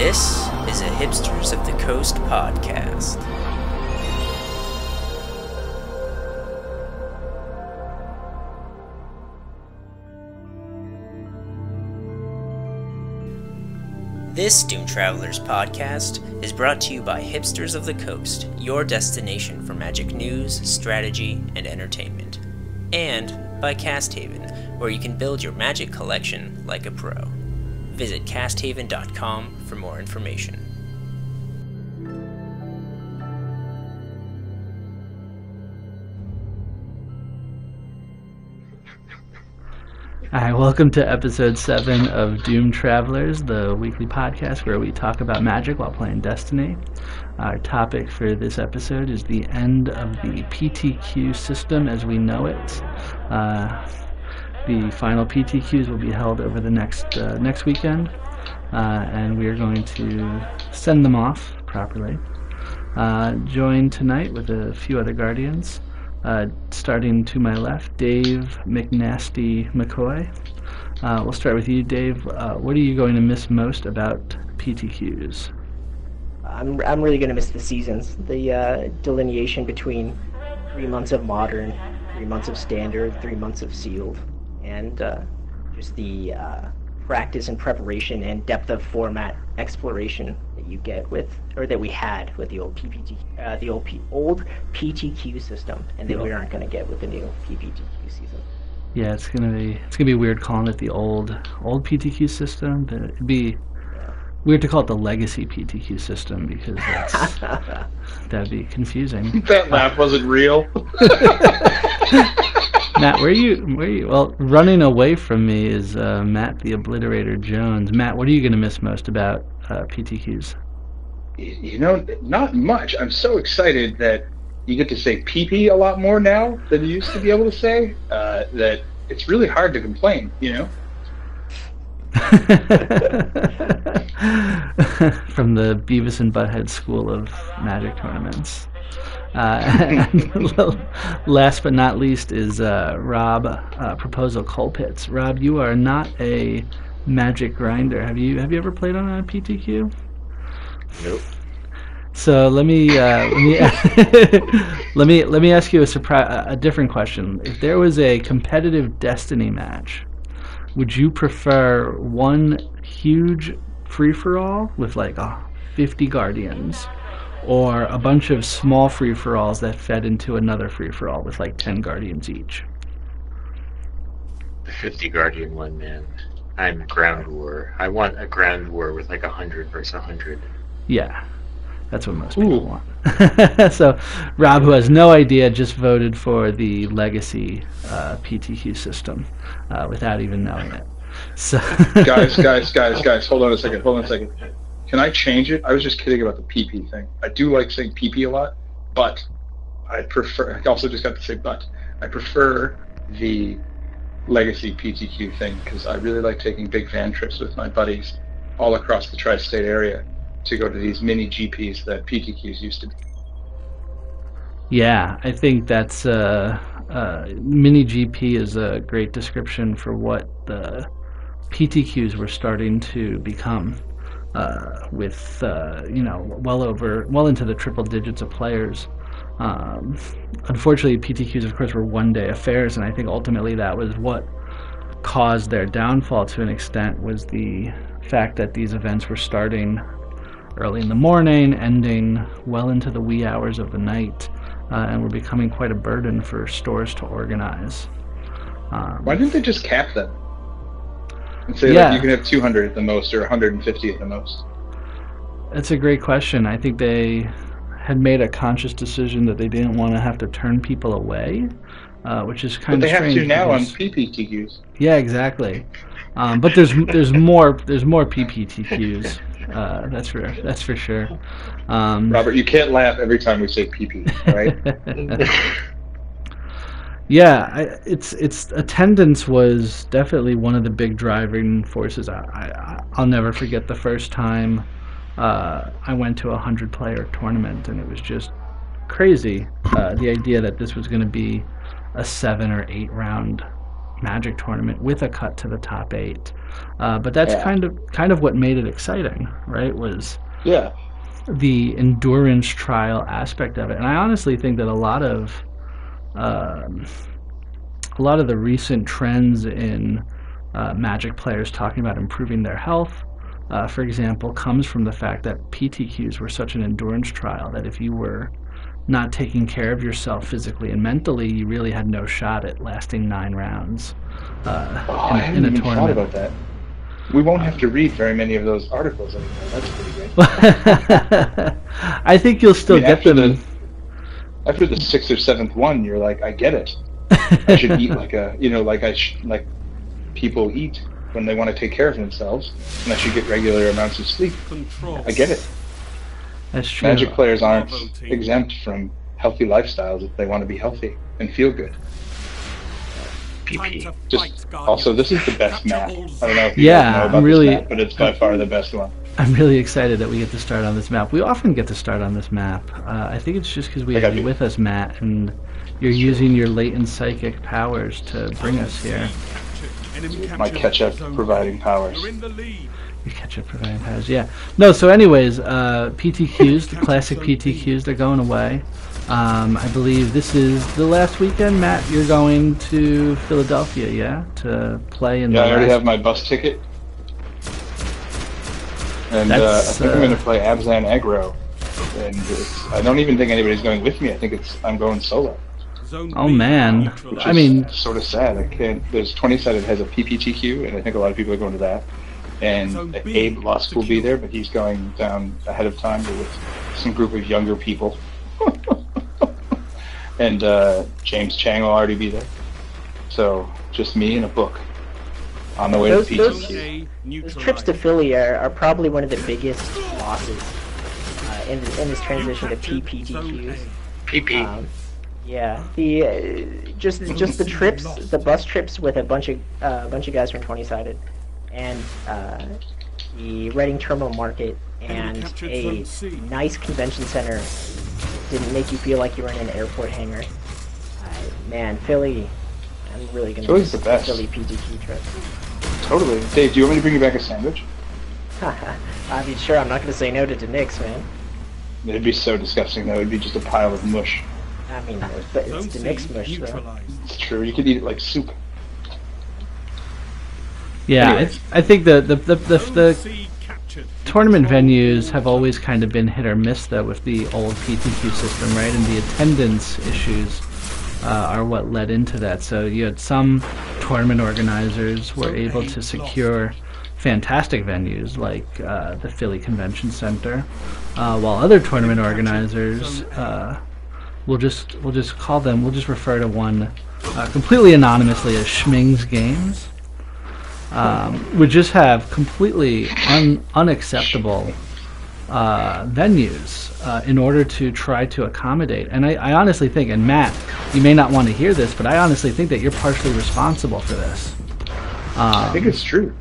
This is a Hipsters of the Coast podcast. This Doom Travelers podcast is brought to you by Hipsters of the Coast, your destination for magic news, strategy, and entertainment. And by Casthaven, where you can build your magic collection like a pro. Visit casthaven.com for more information. Alright, welcome to episode 7 of Doom Travelers, the weekly podcast where we talk about magic while playing Destiny. Our topic for this episode is the end of the PPTQ system as we know it. The final PPTQs will be held over the next weekend, and we are going to send them off properly. Joined tonight with a few other Guardians. Starting to my left, Dave McNasty McCoy. We'll start with you, Dave. What are you going to miss most about PPTQs? I'm really going to miss the seasons. The delineation between 3 months of modern, 3 months of standard, 3 months of sealed, and just the practice and preparation and depth of format exploration that you get with, or that we had with the old old PPTQ system, and that we aren't going to get with the new PPTQ season. Yeah, it's gonna be weird calling it the old PPTQ system. But it'd be weird to call it the legacy PPTQ system because that'd be confusing. That laugh wasn't real. Matt, where are you? Well, running away from me is Matt the Obliterator Jones. Matt, what are you going to miss most about PPTQs? You know, not much. I'm so excited that you get to say PP a lot more now than you used to be able to say. That it's really hard to complain, you know? From the Beavis and Butthead School of Magic Tournaments. And last but not least is Rob, Proposal Colpitts. Rob, you are not a magic grinder. Have you ever played on a PPTQ? Nope. So let me ask you a different question. If there was a competitive Destiny match, would you prefer one huge free-for-all with like 50 Guardians, or a bunch of small free-for-alls that fed into another free-for-all with like 10 Guardians each? The 50 Guardian one, man. I'm Ground War. I want a Ground War with like 100 versus 100. Yeah, that's what most people want. So Rob, who has no idea, just voted for the legacy PPTQ system without even knowing it. So guys, hold on a second. Can I change it? I was just kidding about the PP thing. I do like saying PP a lot, but I also just got to say but. I prefer the legacy PPTQ thing because I really like taking big van trips with my buddies all across the tri-state area to go to these mini GPs that PPTQs used to be. Yeah, I think that's mini GP is a great description for what the PPTQs were starting to become. With well into the triple digits of players. Unfortunately, PPTQs, of course, were one-day affairs, and I think ultimately that was what caused their downfall to an extent, was the fact that these events were starting early in the morning, ending well into the wee hours of the night, and were becoming quite a burden for stores to organize. Why didn't they just cap them? And say that you can have 200 at the most or 150 at the most? That's a great question. I think they had made a conscious decision that they didn't want to have to turn people away, which is kind of strange. But they have to now on PPTQs. Yeah, exactly. But there's more PPTQs. That's for sure. Robert, you can't laugh every time we say PP, right? Yeah, its attendance was definitely one of the big driving forces. I'll never forget the first time I went to a 100-player tournament, and it was just crazy. The idea that this was going to be a 7 or 8 round Magic tournament with a cut to the top 8. But that's kind of what made it exciting, right? Was the endurance trial aspect of it. And I honestly think that a lot of the recent trends in Magic players talking about improving their health, for example, comes from the fact that PTQs were such an endurance trial that if you were not taking care of yourself physically and mentally, you really had no shot at lasting 9 rounds I hadn't even thought about that. We won't have to read very many of those articles anymore. That's pretty good. I think you'll still get them. After the 6th or 7th one, you're like, I get it. I should eat like people eat when they want to take care of themselves, and I should get regular amounts of sleep. I get it. That's true. Magic players aren't exempt from healthy lifestyles if they want to be healthy and feel good. PP. Also, this is the best map. I don't know if you guys know about this map, but it's by far the best one. I'm really excited that we get to start on this map. We often get to start on this map. I think it's just because we have you with us, Matt, and you're using your latent psychic powers to bring us here. My catch-up providing powers. Your catch-up providing powers, yeah. No, so anyways, PTQs, the classic PTQs, they're going away. I believe this is the last weekend. Matt, you're going to Philadelphia, yeah? To play in the I already have my bus ticket. And I think I'm going to play Abzan Aggro. And I don't even think anybody's going with me. I think I'm going solo. Oh man, which is sort of sad. I can't. There's 20-sided has a PPTQ, and I think a lot of people are going to that. And Abe Lusk will be there, but he's going down ahead of time with some group of younger people. And James Chang will already be there. So just me and a book on the way to PPTQ. Those trips to Philly are probably one of the biggest losses in this transition to PPTQs. PP. Yeah, the just the trips, the bus trips with a bunch of guys from 20-sided, and the Reading Terminal Market and a nice convention center didn't make you feel like you were in an airport hangar. Man, Philly, I'm really gonna miss the Philly PTQ trip. Totally. Dave, do you want me to bring you back a sandwich? I mean, sure. I'm not gonna say no to Nick's, man. It'd be so disgusting though. It'd be just a pile of mush. I mean, but it's the Nick's mush, though. It's true. You could eat it like soup. Yeah, Anyways. I think the tournament venues have always kind of been hit or miss, though, with the old PTQ system, right? And the attendance issues are what led into that. So you had some tournament organizers were able to secure fantastic venues like the Philly Convention Center, while other tournament organizers we'll just refer to one completely anonymously as Schming's Games, would just have completely unacceptable venues in order to try to accommodate. And I honestly think, and Matt, you may not want to hear this, but I honestly think that you're partially responsible for this. I think it's true.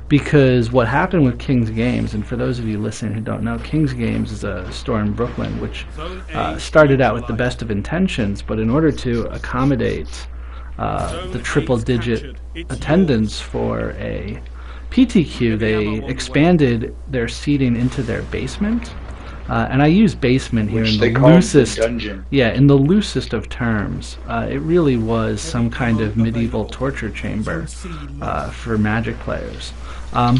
Because what happened with King's Games, and for those of you listening who don't know, King's Games is a store in Brooklyn which started out with the best of intentions, but in order to accommodate the triple-digit attendance for a PTQ, they expanded their seating into their basement. And I use basement here in the loosest, in the loosest of terms. It really was some kind of medieval torture chamber for Magic players. When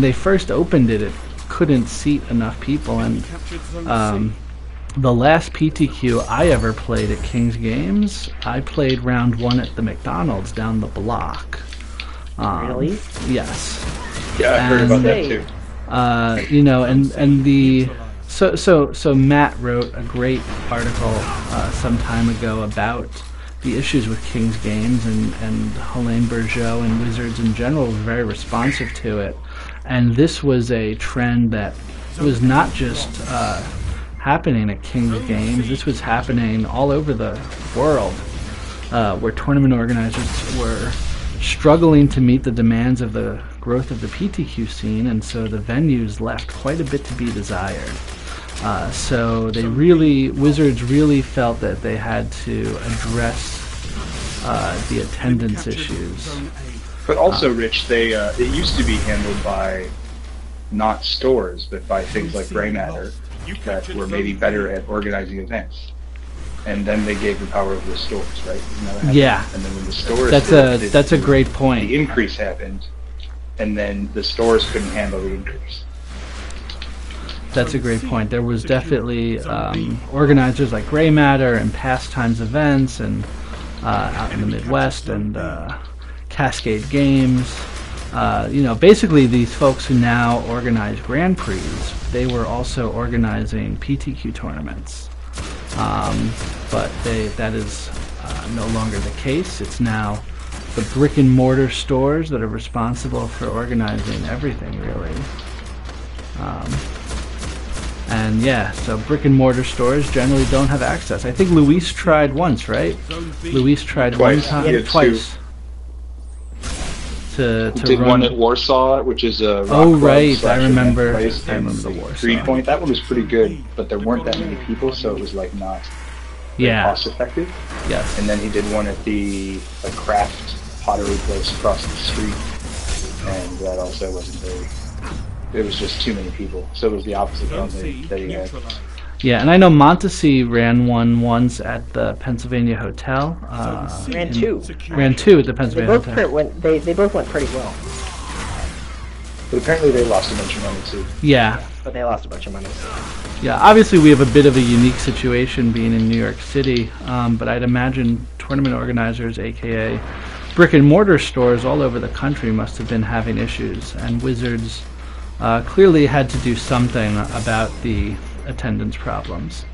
they first opened it, it couldn't seat enough people, and the last PTQ I ever played at King's Games, I played round 1 at the McDonald's down the block. Really? Yes. Yeah, I heard about that too. So Matt wrote a great article some time ago about the issues with King's Games, and Helene Bourgeot and Wizards in general were very responsive to it. And this was a trend that was not just happening at King's Games. This was happening all over the world, where tournament organizers were struggling to meet the demands of the growth of the PTQ scene, and so the venues left quite a bit to be desired. So Wizards really felt that they had to address the attendance issues. But also, Rich, they it used to be handled by not stores, but by things like Gray Matter that were maybe better at organizing events. And then they gave the power of the stores, right? Yeah. And then when the stores that's a great point. The increase happened, and then the stores couldn't handle the increase. That's a great point. There was definitely organizers like Gray Matter and Pastimes Events and out in the Midwest and Cascade Games. Basically these folks who now organize Grand Prix, they were also organizing PTQ tournaments. But that is no longer the case. It's now the brick and mortar stores that are responsible for organizing everything, really. And yeah, so brick and mortar stores generally don't have access. I think Luis tried once, right? Luis tried Twice. twice. To did run one at Warsaw, which is a rock Oh club right, I / remember. event place I in remember the Warsaw. 3 Point. That one was pretty good, but there weren't that many people, so it was like not very cost effective. Yes. And then he did one at the craft pottery place across the street, and that also wasn't very. It was just too many people, so it was the opposite one that he had. Yeah, and I know Montesi ran one once at the Pennsylvania Hotel. Ran two at the Pennsylvania Hotel. They both went pretty well. But apparently they lost a bunch of money too. Yeah. But they lost a bunch of money. Yeah, obviously we have a bit of a unique situation being in New York City, but I'd imagine tournament organizers, aka brick and mortar stores all over the country, must have been having issues, and Wizards clearly had to do something about the attendance problems.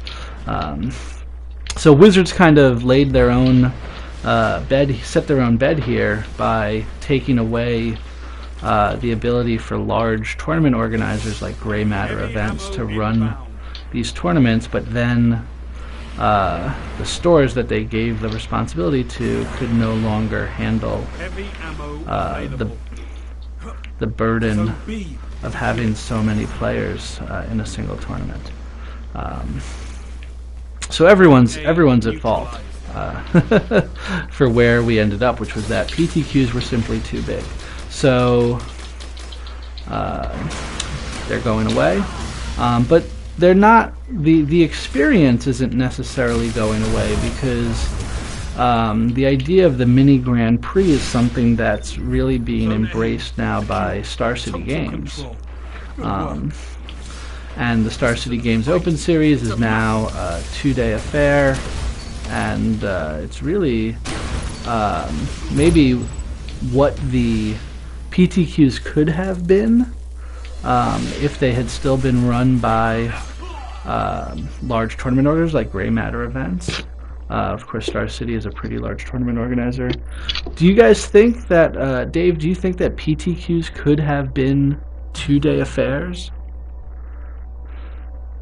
So Wizards kind of laid their own set their own bed here by taking away the ability for large tournament organizers like Gray Matter Events to run these tournaments, but then the stores that they gave the responsibility to could no longer handle the burden of having so many players in a single tournament. So everyone's at fault for where we ended up, which was that PTQs were simply too big. So they're going away, but they're not. The experience isn't necessarily going away, because the idea of the mini Grand Prix is something that's really being embraced now by Star City Games. And the Star City Games Open Series is now a 2-day affair, and it's really maybe what the PTQs could have been if they had still been run by large tournament orders like Gray Matter Events. Of course, Star City is a pretty large tournament organizer. Do you guys think that, Dave, do you think that PTQs could have been 2-day affairs?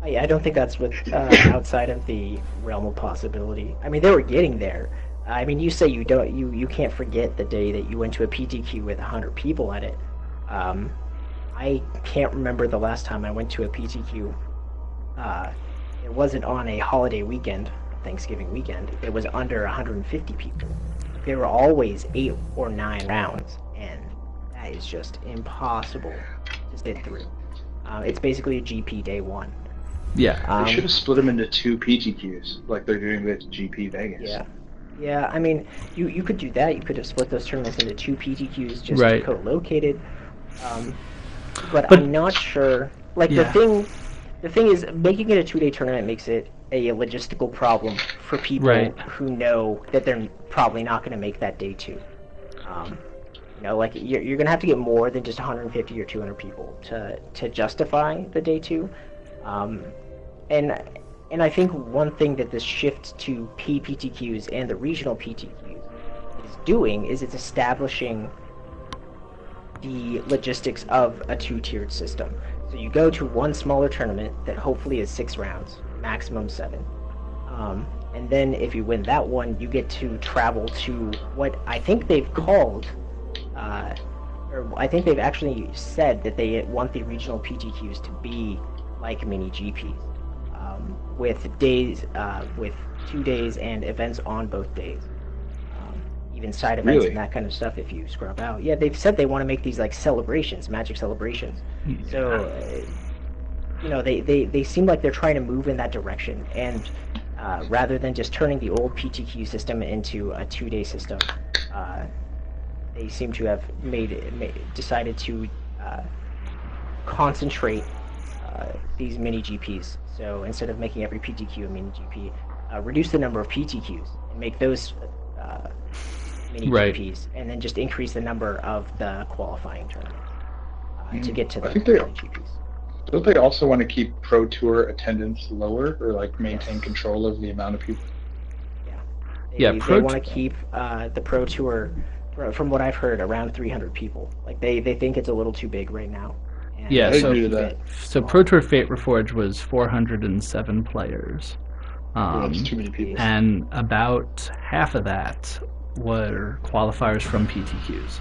I don't think that's outside of the realm of possibility. I mean, they were getting there. I mean, you say you can't forget the day that you went to a PTQ with 100 people at it. I can't remember the last time I went to a PTQ. It wasn't on a holiday weekend, Thanksgiving weekend. It was under 150 people. There were always 8 or 9 rounds, and that is just impossible to sit through. It's basically a GP day one. Yeah. They should have split them into 2 PTQs, like they're doing with GP Vegas. Yeah. I mean, you could do that. You could have split those tournaments into 2 PTQs just right. co-located. But I'm not sure. Like the thing is, making it a 2-day tournament makes it a logistical problem for people who know that they're probably not going to make that day 2. Like you're going to have to get more than just 150 or 200 people to justify the day 2. And I think one thing that this shift to PPTQs and the regional PTQs is doing is it's establishing the logistics of a 2-tiered system. So you go to one smaller tournament that hopefully is 6 rounds, maximum 7. And then if you win that one, you get to travel to what I think they've called, or I think they've actually said that they want the regional PTQs to be like mini GPs, with days, with 2 days and events on both days. even side events Really? and that kind of stuff. If you scrub out, yeah, they've said they want to make these like celebrations, Magic celebrations. So, they seem like they're trying to move in that direction, and rather than just turning the old PTQ system into a 2-day system, they seem to have decided to concentrate these mini GPs. So instead of making every PTQ a mini GP, reduce the number of PTQs and make those mini GPs, and then just increase the number of the qualifying tournament to get to the mini GPs. Don't they also want to keep Pro Tour attendance lower, or like maintain control of the amount of people? Yeah. They want to keep the Pro Tour, from what I've heard, around 300 people. Like they think it's a little too big right now. So Pro Tour Fate Reforged was 407 players. That's too many people. And about half of that were qualifiers from PTQs.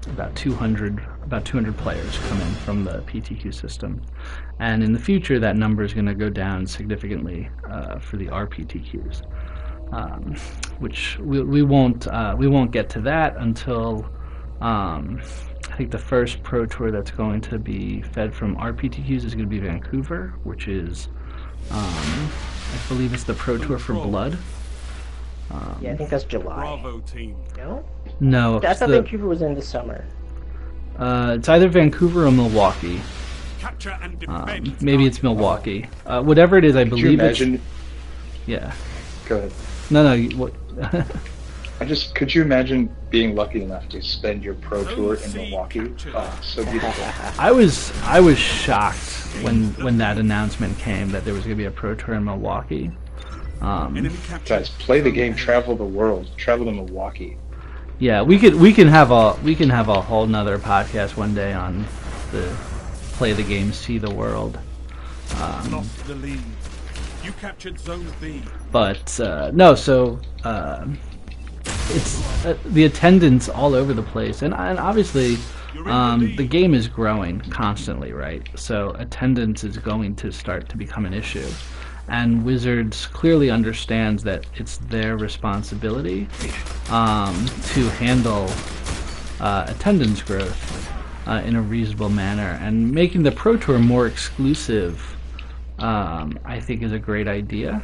About 200 players come in from the PTQ system, and in the future that number is going to go down significantly for the RPTQs, which we won't get to that until I think the first Pro Tour that's going to be fed from RPTQs is going to be Vancouver, which is I believe it's the Pro Tour for Blood. Yeah, I think that's July. Bravo team. No, I thought Vancouver was in the summer. It's either Vancouver or Milwaukee. Capture and defend. Maybe it's Milwaukee. Whatever it is, I believe it's... Yeah. Go ahead. No, what? Could you imagine being lucky enough to spend your Pro Tour in Milwaukee? Oh, so beautiful. I was shocked when that announcement came that there was going to be a Pro Tour in Milwaukee. Guys, play the game, travel the world, travel to Milwaukee. Yeah, we can have a whole nother podcast one day on the play the game, see the world. Lost the lead. You captured Zone B. But no, so it's the attendance all over the place, and obviously the game is growing constantly, right? So attendance is going to start to become an issue. And Wizards clearly understands that it's their responsibility to handle attendance growth in a reasonable manner. And making the Pro Tour more exclusive, I think, is a great idea.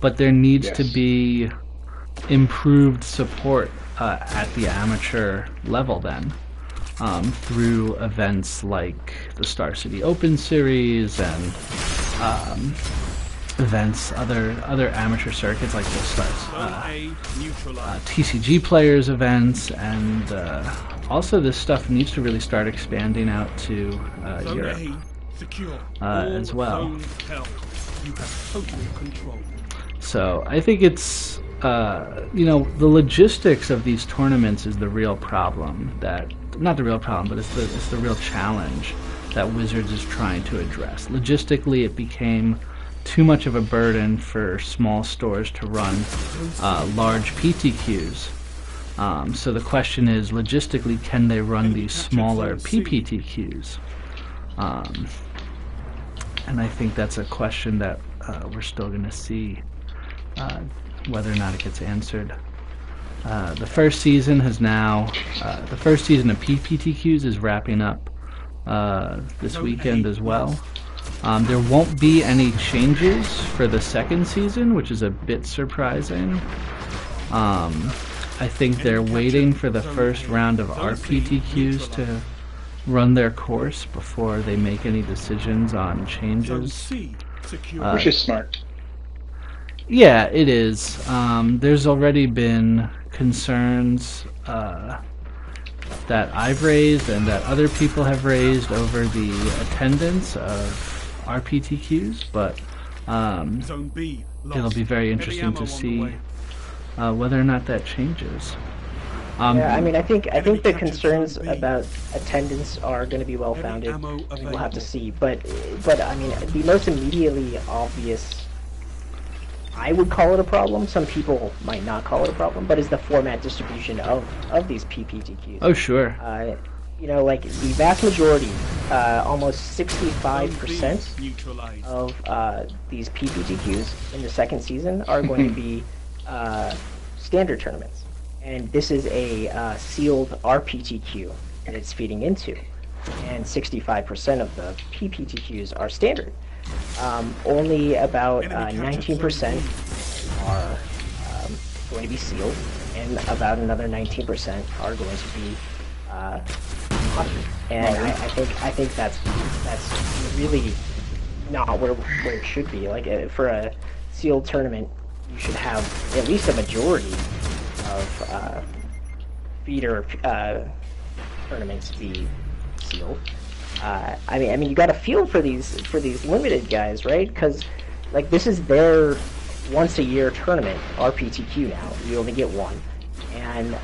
But there needs to be improved support at the amateur level then. Through events like the Star City Open Series and events, other amateur circuits like the TCG Players events, and also this stuff needs to really start expanding out to Europe as well. So I think it's the logistics of these tournaments is the real problem. Not the real problem, but it's the real challenge that Wizards is trying to address. Logistically, it became too much of a burden for small stores to run large PTQs. So the question is, logistically, can they run these smaller PPTQs? And I think that's a question that we're still going to see whether or not it gets answered. The first season of PPTQs is wrapping up this weekend as well. There won't be any changes for the second season, which is a bit surprising. I think they're waiting for the first round of RPTQs to run their course before they make any decisions on changes. Which is smart. Yeah, it is. There's already been concerns that I've raised and that other people have raised over the attendance of RPTQs, but it'll be very interesting to see whether or not that changes. Yeah, I mean, I think the concerns about attendance are going to be well founded. We'll have to see, but I mean, the most immediately obvious, I would call it a problem. Some people might not call it a problem, but is the format distribution of these PPTQs. Oh, sure. Like the vast majority, almost 65% of these PPTQs in the second season are going to be standard tournaments. And this is a sealed RPTQ that it's feeding into. And 65% of the PPTQs are standard. Only about 19% are going to be sealed, and about another 19% are going to be modern. And I think that's really not where it should be. Like for a sealed tournament, you should have at least a majority of feeder tournaments be sealed. I mean, you got to feel for these limited guys, right? Because like this is their once a year tournament, RPTQ now. You only get one, and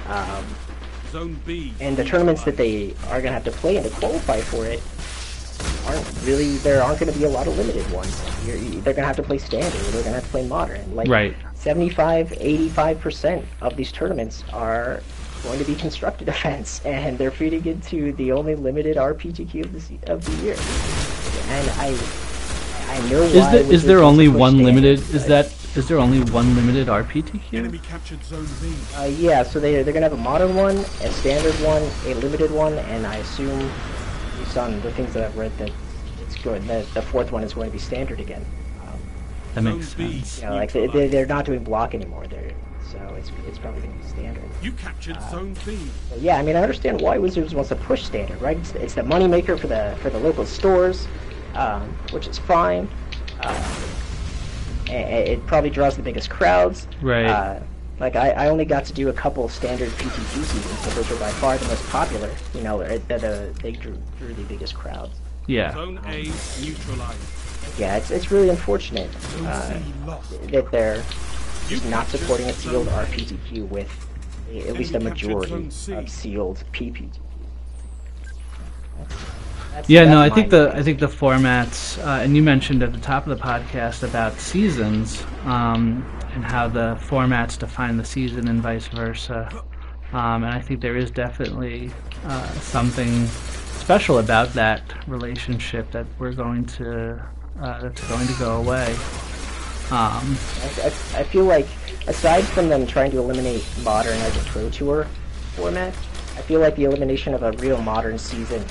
Zone B. And the tournaments that they are gonna have to play and to qualify for it there aren't going to be a lot of limited ones. They're going to have to play standard, or they're going to have to play modern. Like right. 75-85% of these tournaments are going to be constructed events, and they're feeding into the only limited RPTQ of the year. And I know why. Is there only one limited? Is there only one limited RPTQ? Enemy captured Zone B. Yeah, so they're going to have a modern one, a standard one, a limited one, and I assume, based on the things that I've read, that it's good. The fourth one is going to be standard again. That makes sense. You know, like they're not doing block anymore. So it's probably going to be standard. You captured Zone B. Yeah, I mean, I understand why Wizards wants to push standard, right? It's the moneymaker for the local stores, which is fine. It probably draws the biggest crowds. Right. Like I only got to do a couple standard PPTQ seasons, but those were by far the most popular. You know, they drew the biggest crowds. Yeah. Zone A neutralized. Yeah, it's really unfortunate that they're just not supporting a sealed RPTQ with at least a majority of sealed PPTQ. I think the formats, and you mentioned at the top of the podcast about seasons, and how the formats define the season and vice versa. And I think there is definitely something special about that relationship that that's going to go away. I feel like, aside from them trying to eliminate modern as a pro tour format, I feel like the elimination of a real modern season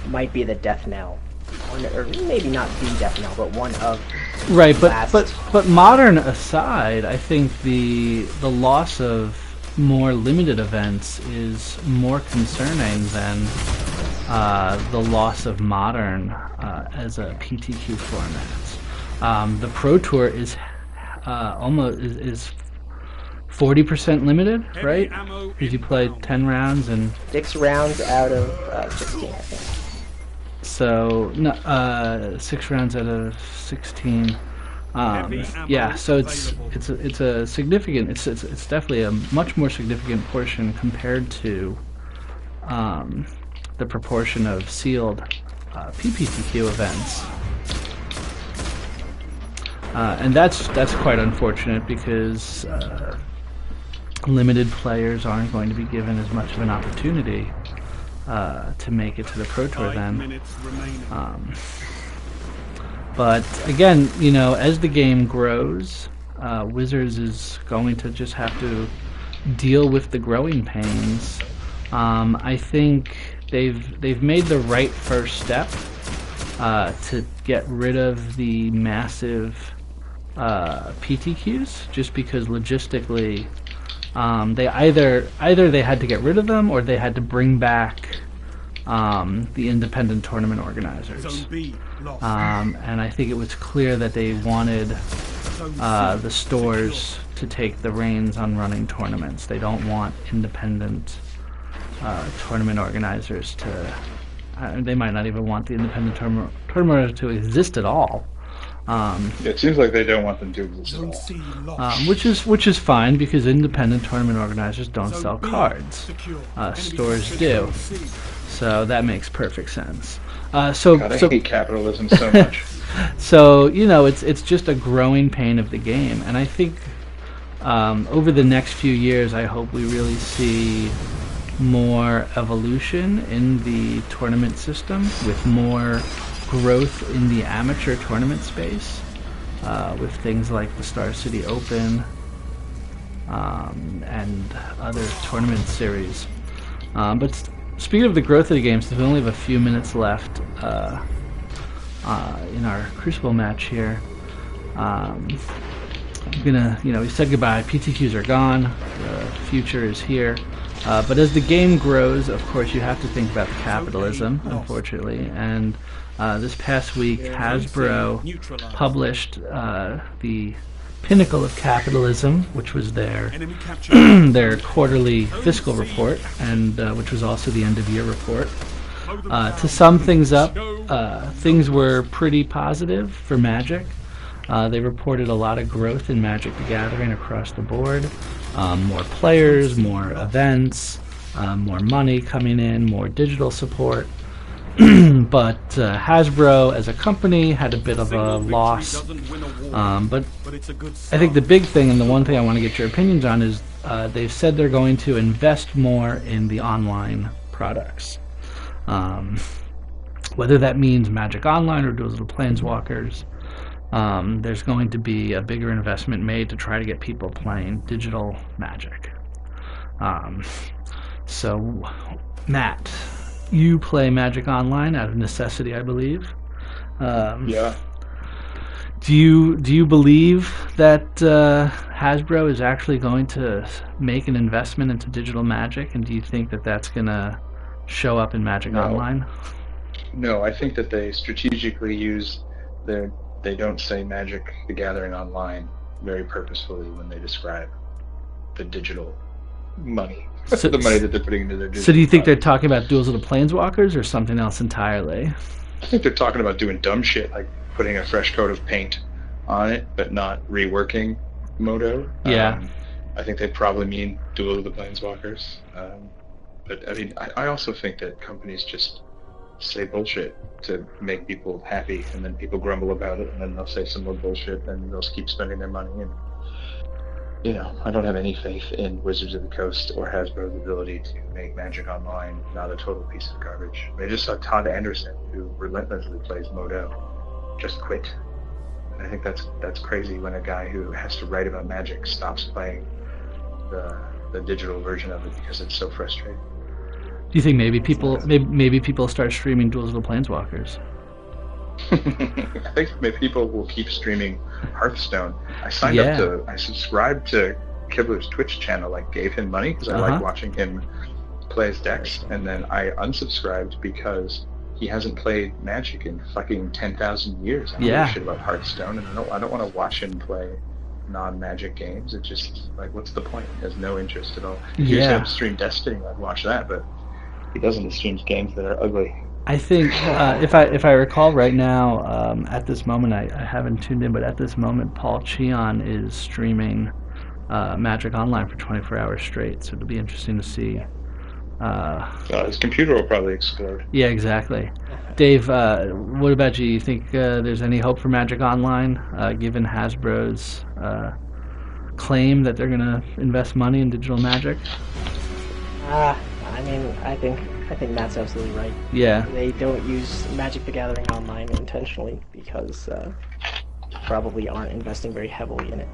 might be the death knell, or maybe not the death knell, but one of right. But modern aside, I think the loss of more limited events is more concerning than the loss of modern as a PTQ format. The Pro Tour is almost 40% limited, right? Because you play 10 rounds and 6 rounds out of 16, I think. So 6 rounds out of 16. Yeah, so it's a significant. It's definitely a much more significant portion compared to the proportion of sealed PPTQ events, and that's quite unfortunate because limited players aren't going to be given as much of an opportunity to make it to the Pro Tour then. But again, you know, as the game grows, Wizards is going to just have to deal with the growing pains. I think they've made the right first step to get rid of the massive PTQs, just because logistically they either they had to get rid of them or they had to bring back the independent tournament organizers. And I think it was clear that they wanted the stores to take the reins on running tournaments. They don't want independent tournament organizers to... they might not even want the independent tournament to exist at all. It seems like they don't want them to exist at all. Which is fine, because independent tournament organizers don't sell cards. Stores do. So that makes perfect sense. God, I hate capitalism so much. So, you know, it's just a growing pain of the game, and I think over the next few years, I hope we really see more evolution in the tournament system, with more growth in the amateur tournament space, with things like the Star City Open, and other tournament series. But speaking of the growth of the games, we only have a few minutes left in our Crucible match here. I'm gonna, we said goodbye. PTQs are gone. The future is here. But as the game grows, of course, you have to think about the capitalism, unfortunately. And this past week, Hasbro published the pinnacle of capitalism, which was their their quarterly fiscal report, and which was also the end-of-year report. To sum things up, things were pretty positive for Magic. They reported a lot of growth in Magic the Gathering across the board. More players, more events, more money coming in, more digital support. But Hasbro as a company had a bit of a loss. But I think the big thing, and the one thing I want to get your opinions on, is they've said they're going to invest more in the online products. Whether that means Magic Online or Duels of the Planeswalkers, there's going to be a bigger investment made to try to get people playing digital Magic. So, Matt, you play Magic Online out of necessity, I believe. Yeah. Do you believe that Hasbro is actually going to make an investment into digital Magic, and do you think that that's going to show up in Magic Online? No, I think that they strategically use they don't say Magic the Gathering Online very purposefully when they describe the digital money. So, the money that they're putting into their digital So do you think products. they're talking about Duels of the Planeswalkers or something else entirely? I think they're talking about doing dumb shit like putting a fresh coat of paint on it, but not reworking Moto. Yeah. I think they probably mean Duel of the Planeswalkers. But I mean, I also think that companies just say bullshit to make people happy, and then people grumble about it, and then they'll say some more bullshit, and they'll keep spending their money. And I don't have any faith in Wizards of the Coast or Hasbro's ability to make Magic Online not a total piece of garbage. I just saw Todd Anderson, who relentlessly plays Modo, just quit. And I think that's crazy when a guy who has to write about Magic stops playing the digital version of it because it's so frustrating. Do you think maybe people start streaming Duels of the Planeswalkers? I think maybe people will keep streaming Hearthstone. I subscribed to Kibler's Twitch channel, gave him money because I like watching him play his decks, and then I unsubscribed because he hasn't played Magic in fucking 10,000 years. I don't know shit about Hearthstone, and I don't want to watch him play non-Magic games. It's just what's the point? He has no interest at all. If he used to stream Destiny, I'd watch that, but he doesn't stream games that are ugly. I think if I recall right now, at this moment, I haven't tuned in, but at this moment, Paul Cheon is streaming Magic Online for 24 hours straight. So it'll be interesting to see. His computer will probably explode. Yeah, exactly. Dave, what about you? You think there's any hope for Magic Online, given Hasbro's claim that they're going to invest money in digital Magic? I mean, I think Matt's absolutely right. Yeah. They don't use Magic the Gathering Online intentionally because they probably aren't investing very heavily in it.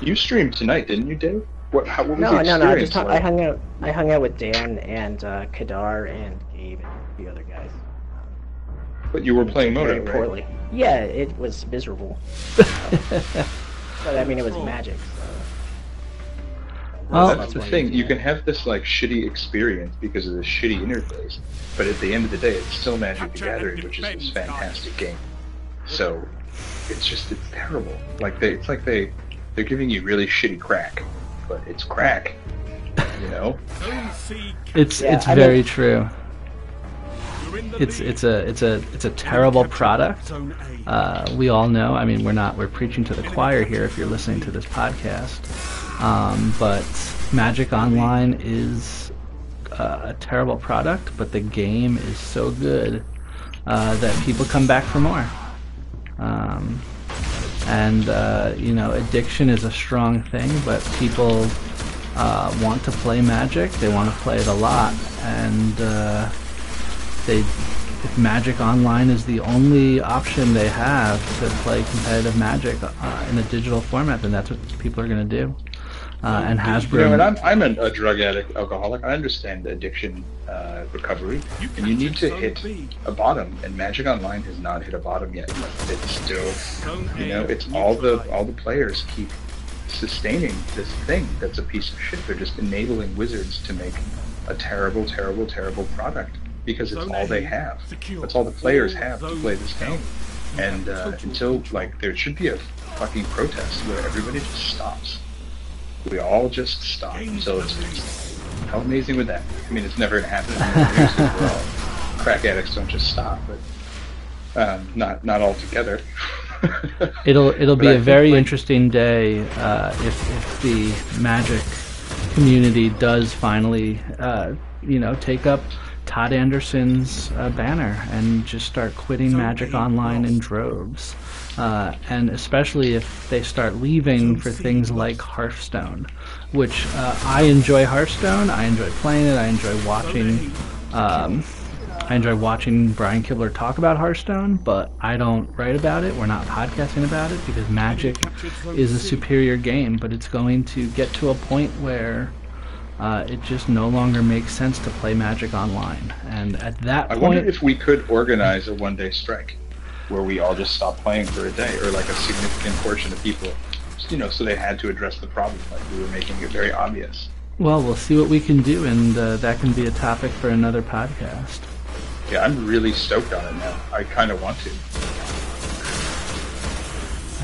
You streamed tonight, didn't you, Dave? What was the No. experience I hung out with Dan and Kadar and Gabe and a few other guys. But you were playing Moto, Very poorly. right? Yeah, it was miserable. But I mean, it was Magic. So. Well, that's the thing. You can have this shitty experience because of the shitty interface, but at the end of the day, it's still Magic the Gathering, which is this fantastic game. So it's terrible. They're giving you really shitty crack, but it's crack. It's very true. It's a terrible product. We all know. I mean, we're preaching to the choir here if you're listening to this podcast. But Magic Online is a terrible product, but the game is so good that people come back for more. Addiction is a strong thing, but people want to play Magic. They want to play it a lot, and if Magic Online is the only option they have to play competitive Magic in a digital format, then that's what people are going to do. and Hasbro. You know, and I'm a drug addict, alcoholic. I understand addiction recovery, and you need to hit a bottom. And Magic Online has not hit a bottom yet. It's still, you know, it's all the players keep sustaining this thing that's a piece of shit. They're just enabling wizards to make a terrible, terrible, terrible product because it's all they have. That's all the players have to play this game. And until, like, there should be a fucking protest where everybody just stops. We all just stop. So it's how amazing would that be? I mean, it's never going to happen. We're all crack addicts don't just stop, but not all together. It'll be a very interesting day if the Magic community does finally take up Todd Anderson's banner and just start quitting Magic Online in droves, and especially if they start leaving for things like Hearthstone, which I enjoy. Hearthstone, I enjoy playing it. I enjoy watching. I enjoy watching Brian Kibler talk about Hearthstone, but I don't write about it. We're not podcasting about it because Magic is a superior game, but it's going to get to a point where it just no longer makes sense to play Magic Online. And at that point, I wonder if we could organize a one-day strike where we all just stop playing for a day, or like a significant portion of people, you know, so they had to address the problem. Like, we were making it very obvious. Well, we'll see what we can do, and that can be a topic for another podcast. Yeah, I'm really stoked on it now. I kind of want to.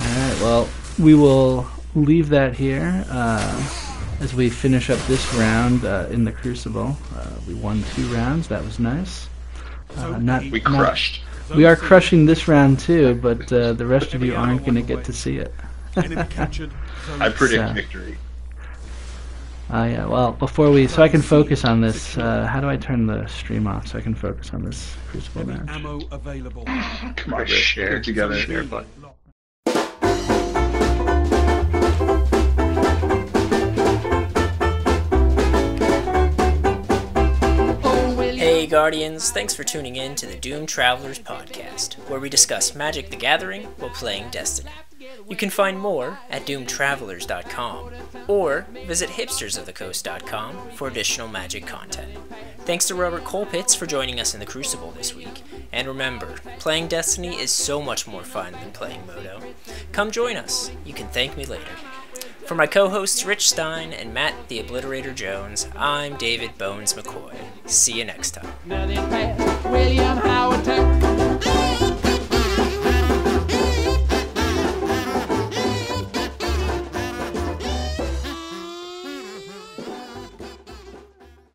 Alright, well, we will leave that here as we finish up this round in the Crucible. We won 2 rounds. That was nice. We crushed. We are crushing this round too, but the rest of you aren't going to get to see it. I predict victory. Yeah, well, so I can focus on this, how do I turn the stream off so I can focus on this Crucible match? Ammo available. Come on, share it together. Share button. Hey Guardians, thanks for tuning in to the Doomed Travelers podcast, where we discuss Magic the Gathering while playing Destiny. You can find more at doomtravelers.com or visit hipstersofthecoast.com for additional Magic content. Thanks to Robert Colpitts for joining us in the Crucible this week. And remember, playing Destiny is so much more fun than playing Moto. Come join us. You can thank me later. For my co-hosts Rich Stein and Matt the Obliterator Jones, I'm David Bones McCoy. See you next time. William Howard